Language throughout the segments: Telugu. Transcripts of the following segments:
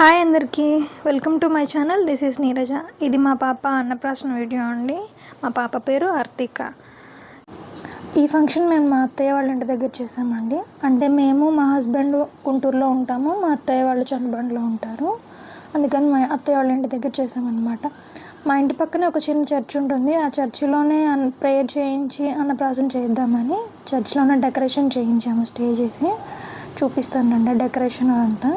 హాయ్ అందరికీ, welcome to my channel. This is Neeraja. ఇది మా పాప అన్నప్రాసన వీడియో అండి. మా పాప పేరు అర్తిక. ఈ ఫంక్షన్ మేము మా అత్తయ్య వాళ్ళ ఇంటి దగ్గర చేసామండి. అంటే మేము మా హస్బెండ్ గుంటూరులో ఉంటాము, మా అత్తయ్య వాళ్ళు చంద్రబండలో ఉంటారు. అందుకని మా అత్తయ్య వాళ్ళ ఇంటి దగ్గర చేసామన్నమాట. మా ఇంటి పక్కనే ఒక చిన్న చర్చ్ ఉంటుంది. ఆ చర్చిలోనే ప్రేయర్ చేయించి అన్నప్రాసన చేద్దామని చర్చిలోనే డెకరేషన్ చేయించాము. స్టేజ్ వేసి చూపిస్తానండి డెకరేషన్ అదంతా.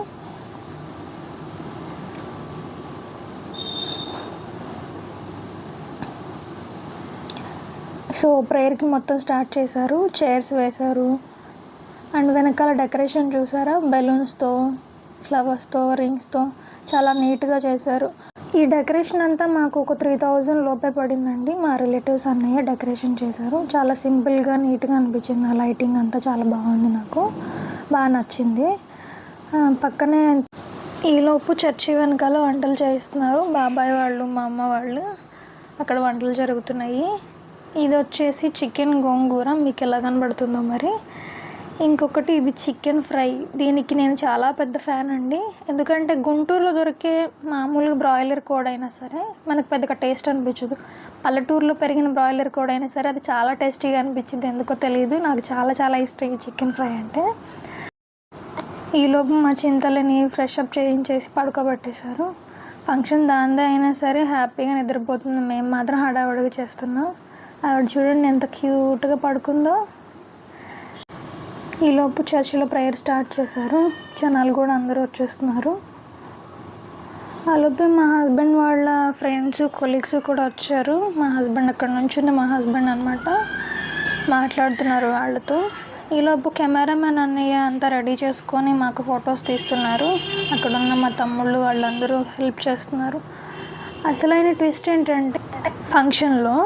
సో ప్రేయర్కి మొత్తం స్టార్ట్ చేశారు. చైర్స్ వేశారు అండ్ వెనకాల డెకరేషన్ చూసారా, బెలూన్స్తో, ఫ్లవర్స్తో, రింగ్స్తో చాలా నీట్గా చేశారు. ఈ డెకరేషన్ అంతా మాకు ఒక 3000 లోపే పడిందండి. మా రిలేటివ్స్ అన్నయ్య డెకరేషన్ చేశారు. చాలా సింపుల్గా నీట్గా అనిపించింది. ఆ లైటింగ్ అంతా చాలా బాగుంది, నాకు బాగా నచ్చింది. పక్కనే ఈలోపు చర్చి వెనకాల వంటలు చేస్తున్నారు. బాబాయ్ వాళ్ళు, మా అమ్మ వాళ్ళు అక్కడ వంటలు జరుగుతున్నాయి. ఇది వచ్చేసి చికెన్ గోంగూర, మీకు ఎలా కనబడుతుందో మరి. ఇంకొకటి ఇది చికెన్ ఫ్రై. దీనికి నేను చాలా పెద్ద ఫ్యాన్ అండి. ఎందుకంటే గుంటూరులో దొరికే మామూలుగా బ్రాయిలర్ కోడ్ అయినా సరే మనకు పెద్దగా టేస్ట్ అనిపించదు. పల్లెటూరులో పెరిగిన బ్రాయిలర్ కోడ్ అయినా సరే అది చాలా టేస్టీగా అనిపించింది. ఎందుకో తెలియదు, నాకు చాలా చాలా ఇష్టం ఈ చికెన్ ఫ్రై అంటే. ఈలోపు మా చింతలని ఫ్రెష్ అప్ చేయించేసి పడుకోబెట్టేశారు. ఫంక్షన్ దాందే అయినా సరే హ్యాపీగా నిద్రపోతుంది. మేము మాత్రం హడావుడిగా చేస్తున్నాం. ఆవిడ చూడండి ఎంత క్యూట్గా పడుకుందో. ఈలోపు చర్చిలో ప్రేయర్ స్టార్ట్ చేశారు. జనాలు కూడా అందరూ వచ్చేస్తున్నారు. ఆలోపు మా హస్బెండ్ వాళ్ళ ఫ్రెండ్స్, కొలీగ్స్ కూడా వచ్చారు. మా హస్బెండ్ అక్కడ నుంచి మా హస్బెండ్ అనమాట మాట్లాడుతున్నారు వాళ్ళతో. ఈలోపు కెమెరామెన్ అన్నయ్య అంతా రెడీ చేసుకొని మాకు ఫొటోస్ తీస్తున్నారు. అక్కడున్న మా తమ్ముళ్ళు వాళ్ళందరూ హెల్ప్ చేస్తున్నారు. అసలైన ట్విస్ట్ ఏంటంటే ఫంక్షన్లో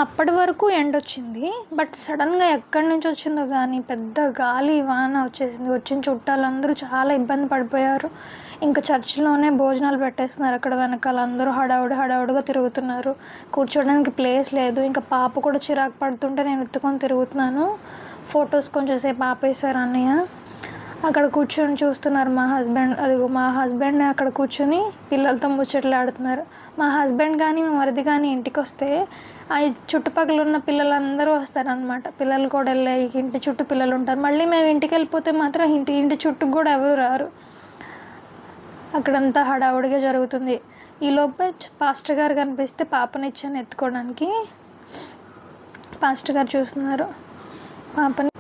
అప్పటి వరకు ఎండ వచ్చింది, బట్ సడన్గా ఎక్కడి నుంచి వచ్చిందో కానీ పెద్ద గాలి వాన వచ్చేసింది. వచ్చిన చుట్టాలందరూ చాలా ఇబ్బంది పడిపోయారు. ఇంకా చర్చిలోనే భోజనాలు పెట్టేస్తున్నారు. అక్కడ వెనకాల అందరూ హడావుడిగా తిరుగుతున్నారు. కూర్చోడానికి ప్లేస్ లేదు. ఇంకా పాప కూడా చిరాకు పడుతుంటే నేను ఎత్తుకొని తిరుగుతున్నాను. ఫొటోస్ కొంచెం సేపు ఆపేశారు అన్నయ్య. అక్కడ కూర్చొని చూస్తున్నారు మా హస్బెండ్. అదిగో మా హస్బెండ్ అక్కడ కూర్చొని పిల్లలతో ముచ్చట్లు ఆడుతున్నారు. మా హస్బెండ్ కానీ మా మరిది కానీ ఇంటికి వస్తే ఆ చుట్టుపక్కల ఉన్న పిల్లలందరూ వస్తారనమాట. పిల్లలు కూడా వెళ్ళే ఇంటి చుట్టూ పిల్లలు ఉంటారు. మళ్ళీ మేము ఇంటికి వెళ్ళిపోతే మాత్రం ఇంటి చుట్టూ కూడా ఎవరు రారు. అక్కడంతా హడావుడిగా జరుగుతుంది. ఈలోపే పాస్టర్ గారు కనిపిస్తే పాపనిచ్చాను ఎత్తుకోవడానికి. పాస్టర్ గారు చూస్తున్నారు పాపని.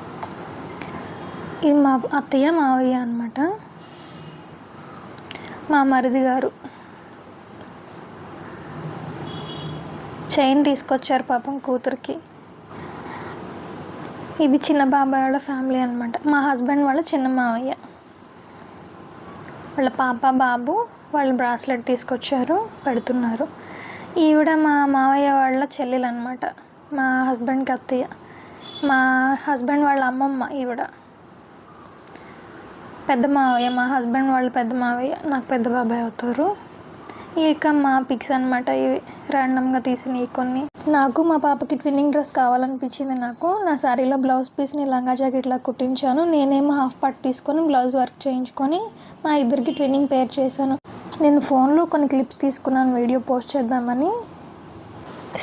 ఇది మా అత్తయ్య మావయ్య అనమాట, మా మరిది గారు. చైన్ తీసుకొచ్చారు పాపం కూతురికి. ఇది చిన్న బాబాయ్ వాళ్ళ ఫ్యామిలీ అనమాట. మా హస్బెండ్ వాళ్ళ చిన్న మావయ్య వాళ్ళ పాప బాబు వాళ్ళు బ్రాస్లెట్ తీసుకొచ్చారు, పెడుతున్నారు. ఈవిడ మా మావయ్య వాళ్ళ చెల్లెలు అనమాట, మా హస్బెండ్కి అత్తయ్య. మా హస్బెండ్ వాళ్ళ అమ్మమ్మ ఈవిడ. పెద్ద మావయ్య, మా హస్బెండ్ వాళ్ళ పెద్ద మావయ్య, నాకు పెద్ద బాబాయ్ అవుతారు. ఇక మా పిక్స్ అనమాట ఇవి, ర్యాండమ్గా తీసినవి కొన్ని. నాకు మా పాపకి ట్విన్నింగ్ డ్రెస్ కావాలనిపించింది. నాకు నా శారీలో బ్లౌజ్ పీస్ని లంగా జాకెట్లా కుట్టించాను. నేనేమో హాఫ్ పార్ట్ తీసుకొని బ్లౌజ్ వర్క్ చేయించుకొని మా ఇద్దరికి ట్విన్నింగ్ పేర్ చేశాను. నేను ఫోన్లో కొన్ని క్లిప్స్ తీసుకున్నాను వీడియో పోస్ట్ చేద్దామని.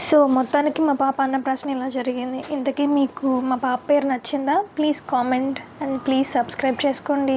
సో మొత్తానికి మా పాప అన్నప్రాసన ఇలా జరిగింది. ఇంతకీ మీకు మా పాప పేరు నచ్చిందా? Please comment and please subscribe చేసుకోండి.